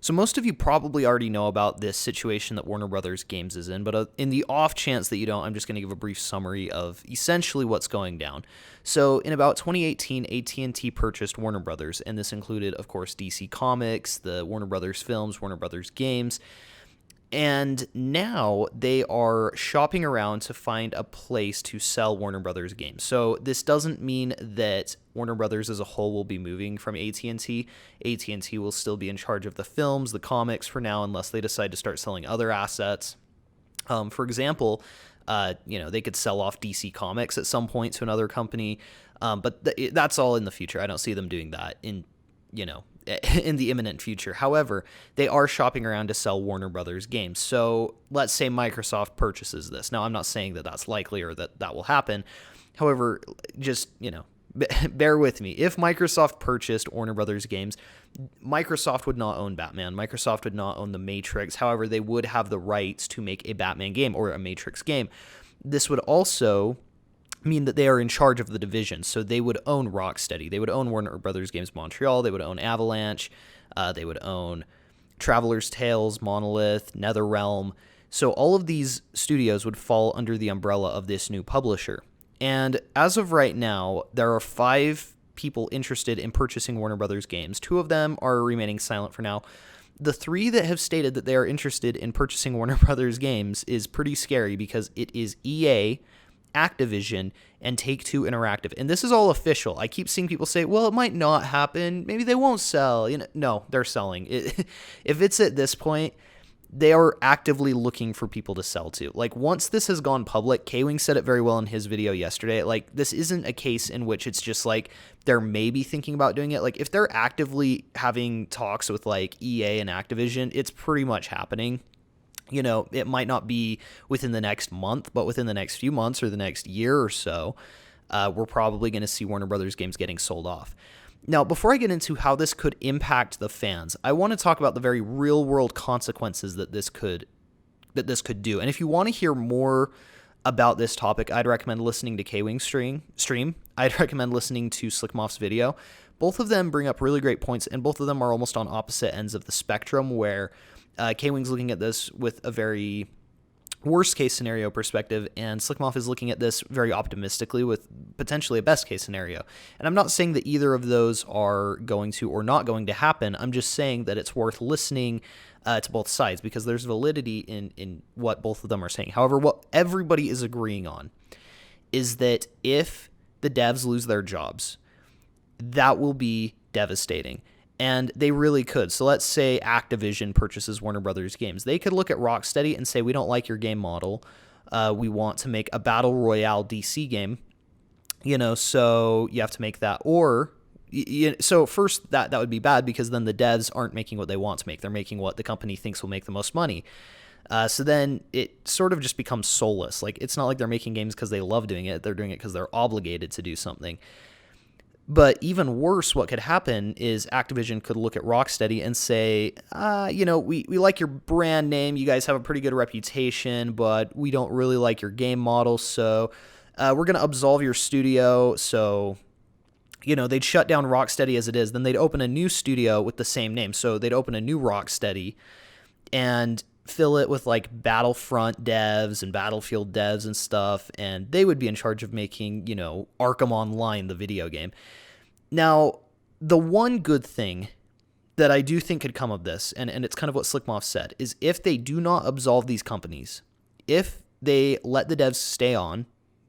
So most of you probably already know about this situation that Warner Brothers Games is in, but in the off chance that you don't, I'm just going to give a brief summary of essentially what's going down. So in about 2018, AT&T purchased Warner Brothers, and this included, of course, DC Comics, the Warner Brothers films, Warner Brothers Games, and now they are shopping around to find a place to sell Warner Brothers games. So this doesn't mean that Warner Brothers as a whole will be moving from AT&T. AT&T will still be in charge of the films, the comics for now, unless they decide to start selling other assets. For example, they could sell off DC Comics at some point to another company, but that's all in the future. I don't see them doing that in the imminent future. However, they are shopping around to sell Warner Brothers games. So let's say Microsoft purchases this. Now, I'm not saying that that's likely or that will happen. However, just, bear with me. If Microsoft purchased Warner Brothers games, Microsoft would not own Batman. Microsoft would not own The Matrix. However, they would have the rights to make a Batman game or a Matrix game. This would also mean that they are in charge of the division. So they would own Rocksteady. They would own Warner Brothers Games Montreal. They would own Avalanche. They would own Traveler's Tales, Monolith, NetherRealm. So all of these studios would fall under the umbrella of this new publisher. And as of right now, there are 5 people interested in purchasing Warner Brothers games. 2 of them are remaining silent for now. The 3 that have stated that they are interested in purchasing Warner Brothers games is pretty scary because it is EA, Activision, and Take-Two Interactive. And this is all official. I keep seeing people say, well, it might not happen. Maybe they won't sell. No, they're selling. If it's at this point, they are actively looking for people to sell to. Like, once this has gone public, K-Wing said it very well in his video yesterday. Like, this isn't a case in which it's just like they're maybe thinking about doing it. Like, if they're actively having talks with like EA and Activision, it's pretty much happening. It might not be within the next month, but within the next few months or the next year or so, we're probably going to see Warner Brothers games getting sold off. Now, before I get into how this could impact the fans, I want to talk about the very real-world consequences that this could do. And if you want to hear more about this topic, I'd recommend listening to K-Wing's stream. I'd recommend listening to Slickmoff's video. Both of them bring up really great points, and both of them are almost on opposite ends of the spectrum, where K-Wing's looking at this with a very worst-case scenario perspective, and Slickmoff is looking at this very optimistically with potentially a best-case scenario. And I'm not saying that either of those are going to or not going to happen. I'm just saying that it's worth listening to both sides because there's validity in what both of them are saying. However, what everybody is agreeing on is that if the devs lose their jobs, that will be devastating. And they really could. So let's say Activision purchases Warner Brothers games. They could look at Rocksteady and say, we don't like your game model. We want to make a Battle Royale DC game. So you have to make that. Or, so first, that would be bad because then the devs aren't making what they want to make. They're making what the company thinks will make the most money. So then it sort of just becomes soulless. Like, it's not like they're making games because they love doing it. They're doing it because they're obligated to do something. But even worse, what could happen is Activision could look at Rocksteady and say, we like your brand name. You guys have a pretty good reputation, but we don't really like your game model. So we're going to absolve your studio. So, they'd shut down Rocksteady as it is. Then they'd open a new studio with the same name. So they'd open a new Rocksteady and fill it with like Battlefront devs and Battlefield devs and stuff, and they would be in charge of making, Arkham Online, the video game. Now, the one good thing that I do think could come of this, and it's kind of what Slickmoff said, is if they do not absolve these companies, if they let the devs stay on,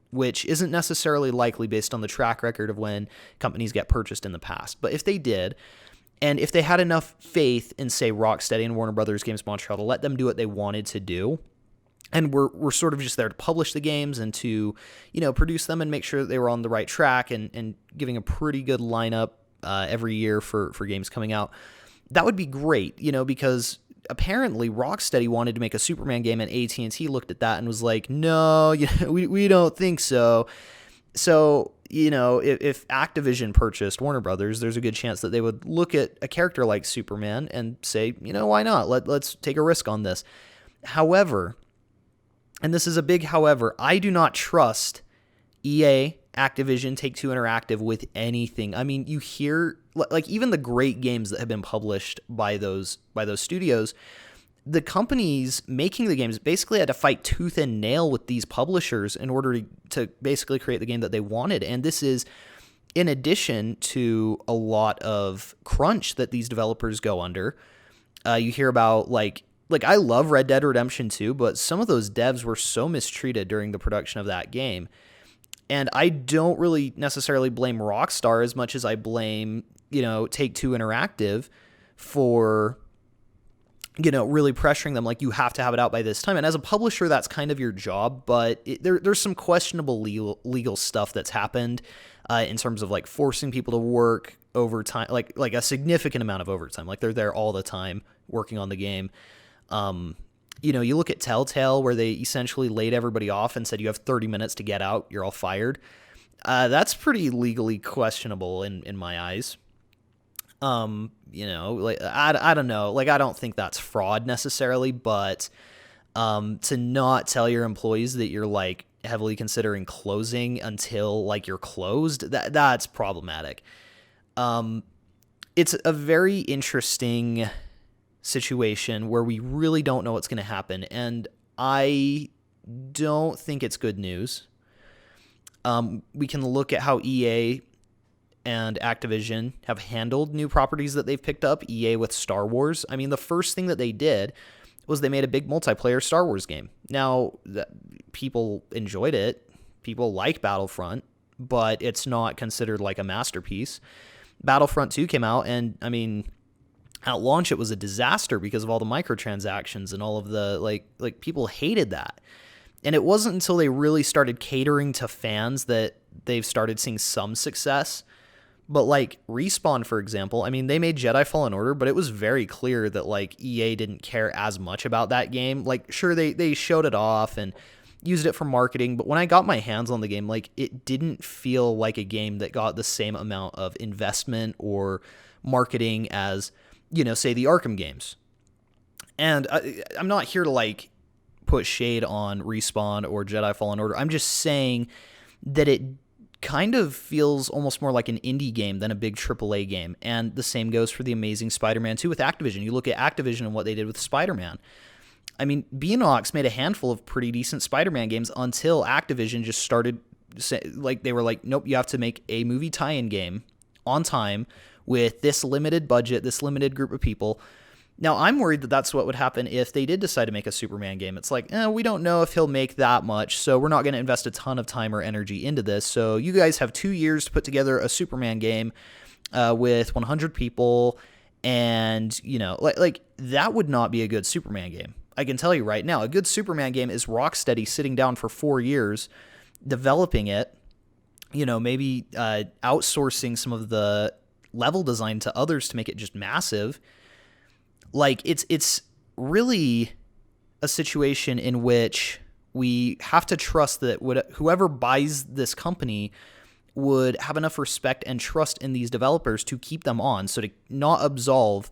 which isn't necessarily likely based on the track record of when companies get purchased in the past, but if they did, and if they had enough faith in, say, Rocksteady and Warner Brothers Games Montreal to let them do what they wanted to do, and we're sort of just there to publish the games and to, produce them and make sure that they were on the right track and giving a pretty good lineup every year for games coming out, that would be great, because apparently Rocksteady wanted to make a Superman game and AT&T looked at that and was like, no, we don't think so. So, if Activision purchased Warner Brothers, there's a good chance that they would look at a character like Superman and say, why not? Let's take a risk on this. However, and this is a big however, I do not trust EA, Activision, Take-Two Interactive with anything. I mean, you hear like even the great games that have been published by those studios, the companies making the games basically had to fight tooth and nail with these publishers in order to basically create the game that they wanted. And this is in addition to a lot of crunch that these developers go under. You hear about like I love Red Dead Redemption 2, but some of those devs were so mistreated during the production of that game. And I don't really necessarily blame Rockstar as much as I blame, Take-Two Interactive for, really pressuring them, like, you have to have it out by this time. And as a publisher, that's kind of your job, but there's some questionable legal stuff that's happened in terms of, like, forcing people to work overtime, like a significant amount of overtime. Like, they're there all the time working on the game. You look at Telltale, where they essentially laid everybody off and said, you have 30 minutes to get out, you're all fired. That's pretty legally questionable in my eyes. Like I don't know, like I don't think that's fraud necessarily, but to not tell your employees that you're like heavily considering closing until like you're closed, that's problematic. It's a very interesting situation where we really don't know what's going to happen, and I don't think it's good news. We can look at how EA and Activision have handled new properties that they've picked up. EA with Star Wars. I mean, the first thing that they did was they made a big multiplayer Star Wars game. Now, people enjoyed it. People like Battlefront, but it's not considered like a masterpiece. Battlefront 2 came out, and I mean, at launch it was a disaster because of all the microtransactions and all of the like people hated that. And it wasn't until they really started catering to fans that they've started seeing some success. But like Respawn, for example, I mean, they made Jedi Fallen Order, but it was very clear that like EA didn't care as much about that game. Like, sure, they showed it off and used it for marketing, but when I got my hands on the game, like, it didn't feel like a game that got the same amount of investment or marketing as, say the Arkham games. And I'm not here to like put shade on Respawn or Jedi Fallen Order. I'm just saying that it kind of feels almost more like an indie game than a big AAA game. And the same goes for the Amazing Spider-Man 2 with Activision. You look at Activision and what they did with Spider-Man. I mean, Beanox made a handful of pretty decent Spider-Man games until Activision just started, they were like, nope, you have to make a movie tie-in game on time with this limited budget, this limited group of people. Now, I'm worried that that's what would happen if they did decide to make a Superman game. It's like, we don't know if he'll make that much, so we're not going to invest a ton of time or energy into this. So you guys have 2 years to put together a Superman game with 100 people, and, like that would not be a good Superman game. I can tell you right now, a good Superman game is Rocksteady sitting down for 4 years, developing it, maybe outsourcing some of the level design to others to make it just massive. Like, it's really a situation in which we have to trust that whoever buys this company would have enough respect and trust in these developers to keep them on, so to not absolve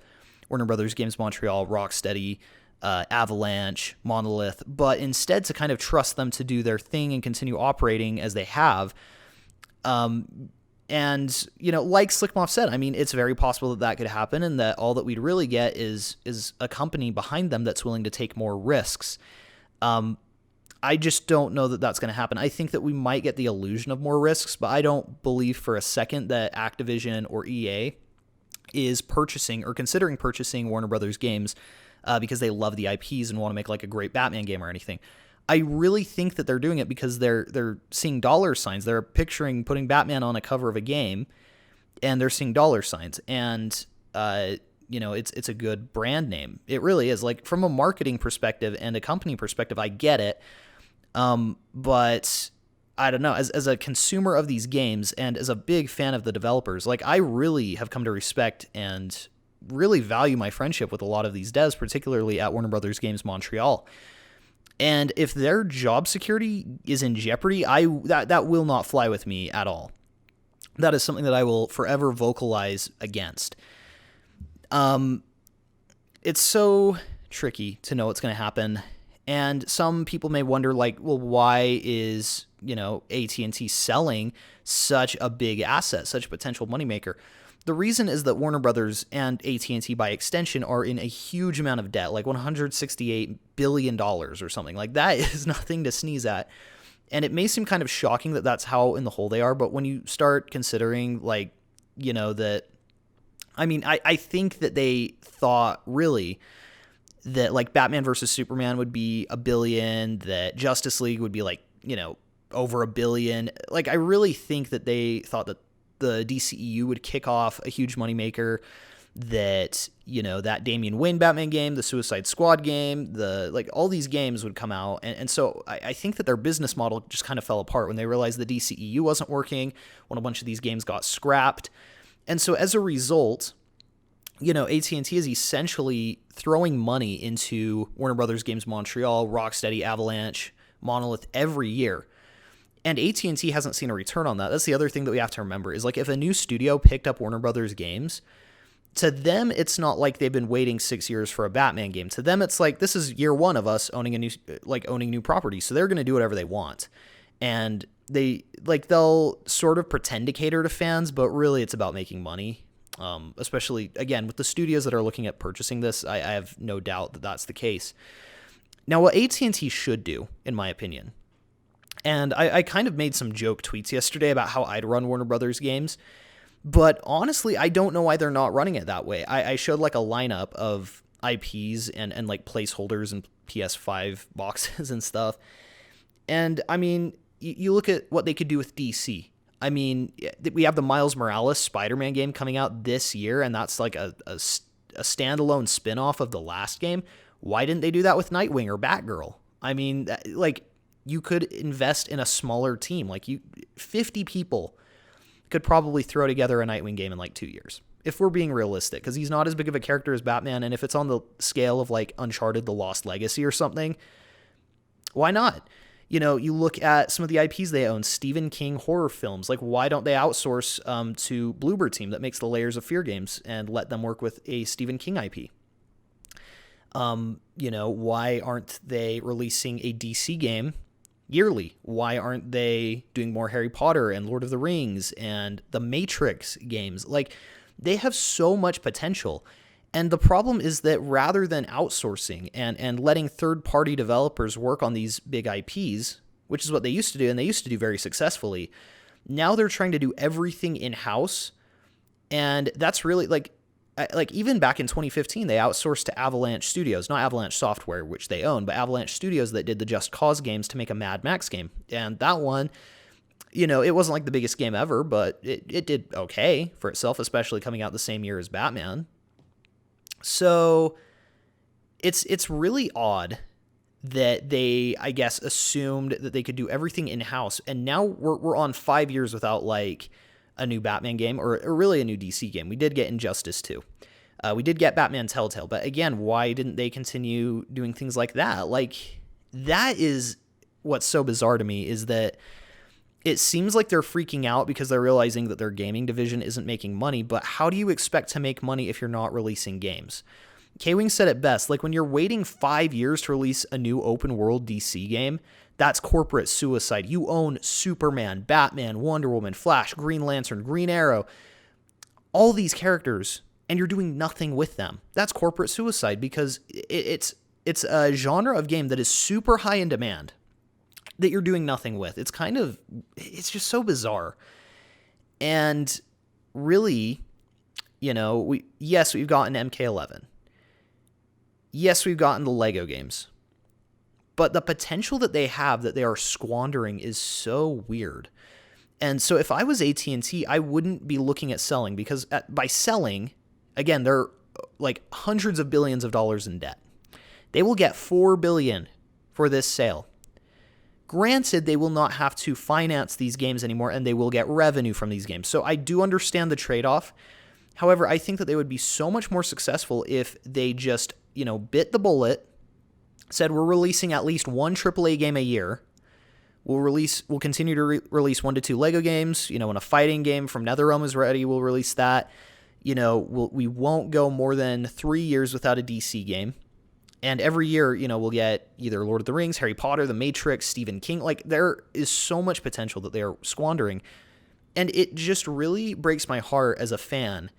Warner Brothers Games Montreal, Rocksteady, Avalanche, Monolith, but instead to kind of trust them to do their thing and continue operating as they have. And, like Slickmoff said, I mean, it's very possible that could happen, and that all that we'd really get is a company behind them that's willing to take more risks. I just don't know that that's going to happen. I think that we might get the illusion of more risks, but I don't believe for a second that Activision or EA is purchasing or considering purchasing Warner Brothers games because they love the IPs and want to make like a great Batman game or anything. I really think that they're doing it because they're seeing dollar signs. They're picturing putting Batman on a cover of a game, and they're seeing dollar signs. And it's a good brand name. It really is. Like, from a marketing perspective and a company perspective, I get it. But I don't know. As a consumer of these games and as a big fan of the developers, like, I really have come to respect and really value my friendship with a lot of these devs, particularly at Warner Brothers Games Montreal. And if their job security is in jeopardy, that will not fly with me at all. That is something that I will forever vocalize against. It's so tricky to know what's going to happen. And some people may wonder, like, well, why is, AT&T selling such a big asset, such a potential moneymaker? The reason is that Warner Brothers and AT&T by extension are in a huge amount of debt, like $168 billion or something. Like, that is nothing to sneeze at. And it may seem kind of shocking that that's how in the hole they are, but when you start considering, like, that, I think that they thought really that, like, Batman versus Superman would be $1 billion, that Justice League would be, like, over $1 billion. Like, I really think that they thought that the DCEU would kick off a huge moneymaker, that, that Damian Wayne Batman game, the Suicide Squad game, all these games would come out. And so I think that their business model just kind of fell apart when they realized the DCEU wasn't working, when a bunch of these games got scrapped. And so as a result, AT&T is essentially throwing money into Warner Brothers Games Montreal, Rocksteady, Avalanche, Monolith every year. And AT&T hasn't seen a return on that. That's the other thing that we have to remember is, like, if a new studio picked up Warner Brothers games, to them, it's not like they've been waiting 6 years for a Batman game. To them, it's like, this is year one of us owning new property. So they're going to do whatever they want. And they'll sort of pretend to cater to fans, but really it's about making money. Especially, again, with the studios that are looking at purchasing this, I have no doubt that that's the case. Now, what AT&T should do, in my opinion, and I kind of made some joke tweets yesterday about how I'd run Warner Brothers games, but honestly, I don't know why they're not running it that way. I showed, like, a lineup of IPs and like placeholders and PS5 boxes and stuff. And you look at what they could do with DC. We have the Miles Morales Spider-Man game coming out this year, and that's like a standalone spin-off of the last game. Why didn't they do that with Nightwing or Batgirl? You could invest in a smaller team. 50 people could probably throw together a Nightwing game in like 2 years, if we're being realistic, because he's not as big of a character as Batman, and if it's on the scale of, like, Uncharted: The Lost Legacy or something, why not? You look at some of the IPs they own, Stephen King horror films. Like, why don't they outsource to Bloober Team that makes the Layers of Fear games and let them work with a Stephen King IP? Why aren't they releasing a DC game yearly? Why aren't they doing more Harry Potter and Lord of the Rings and the Matrix games? Like, they have so much potential. And the problem is that rather than outsourcing and letting third-party developers work on these big IPs, which is what they used to do, and they used to do very successfully, now they're trying to do everything in-house. And that's really, like even back in 2015, they outsourced to Avalanche Studios, not Avalanche Software, which they own, but Avalanche Studios that did the Just Cause games to make a Mad Max game. And that one, it wasn't like the biggest game ever, but it did okay for itself, especially coming out the same year as Batman. So it's really odd that they, I guess, assumed that they could do everything in-house. And now we're on 5 years without, like, a new Batman game or really a new DC game. We did get Injustice 2. We did get Batman Telltale. But again, why didn't they continue doing things like that? Like, that is what's so bizarre to me, is that it seems like they're freaking out because they're realizing that their gaming division isn't making money. But how do you expect to make money if you're not releasing games? K-Wing said it best, like, when you're waiting 5 years to release a new open world DC game, that's corporate suicide. You own Superman, Batman, Wonder Woman, Flash, Green Lantern, Green Arrow, all these characters, and you're doing nothing with them. That's corporate suicide, because it's a genre of game that is super high in demand that you're doing nothing with. It's just so bizarre. And really, we've gotten MK11. Yes, we've gotten the Lego games. But the potential that they have that they are squandering is so weird. And so if I was AT&T, I wouldn't be looking at selling, because by selling, again, they're like hundreds of billions of dollars in debt. They will get $4 billion for this sale. Granted, they will not have to finance these games anymore, and they will get revenue from these games. So I do understand the trade-off. However, I think that they would be so much more successful if they just, bit the bullet, said we're releasing at least one AAA game a year. We'll continue to release 1 to 2 Lego games. When a fighting game from NetherRealm is ready, we'll release that. We won't go more than 3 years without a DC game. And every year, we'll get either Lord of the Rings, Harry Potter, The Matrix, Stephen King. Like, there is so much potential that they are squandering. And it just really breaks my heart as a fan.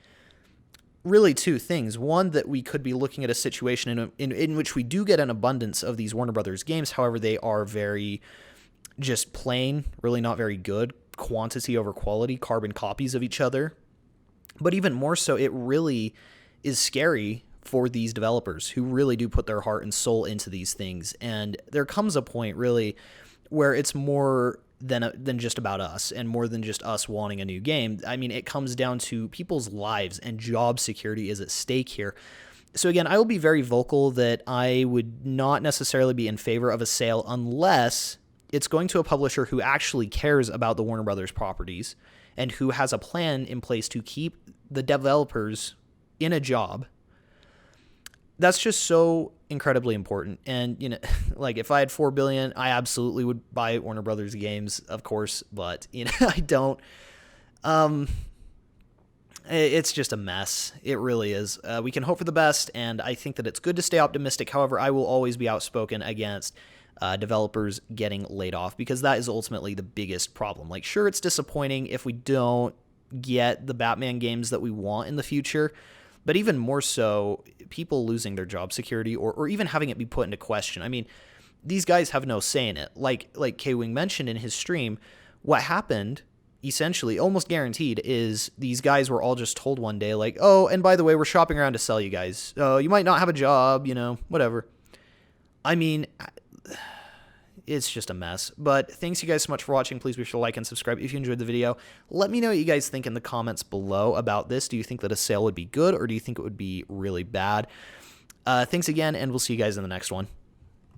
Really, two things. One, that we could be looking at a situation in which we do get an abundance of these Warner Brothers games. However, they are very just plain, really not very good. Quantity over quality, carbon copies of each other. But even more so, it really is scary for these developers who really do put their heart and soul into these things. And there comes a point, really, where it's more than just about us and more than just us wanting a new game. I mean, it comes down to people's lives, and job security is at stake here. So again, I will be very vocal that I would not necessarily be in favor of a sale unless it's going to a publisher who actually cares about the Warner Brothers properties and who has a plan in place to keep the developers in a job. That's just so incredibly important. And, like, if I had $4 billion, I absolutely would buy Warner Brothers games, of course, but, I don't. It's just a mess. It really is. We can hope for the best, and I think that it's good to stay optimistic. However, I will always be outspoken against developers getting laid off, because that is ultimately the biggest problem. Like, sure, it's disappointing if we don't get the Batman games that we want in the future, but even more so, people losing their job security or even having it be put into question. I mean, these guys have no say in it. Like K-Wing mentioned in his stream, what happened, essentially, almost guaranteed, is these guys were all just told one day, like, oh, and by the way, we're shopping around to sell you guys. You might not have a job, whatever. I mean, it's just a mess. But thanks you guys so much for watching. Please be sure to like and subscribe if you enjoyed the video. Let me know what you guys think in the comments below about this. Do you think that a sale would be good, or do you think it would be really bad? Thanks again, and we'll see you guys in the next one.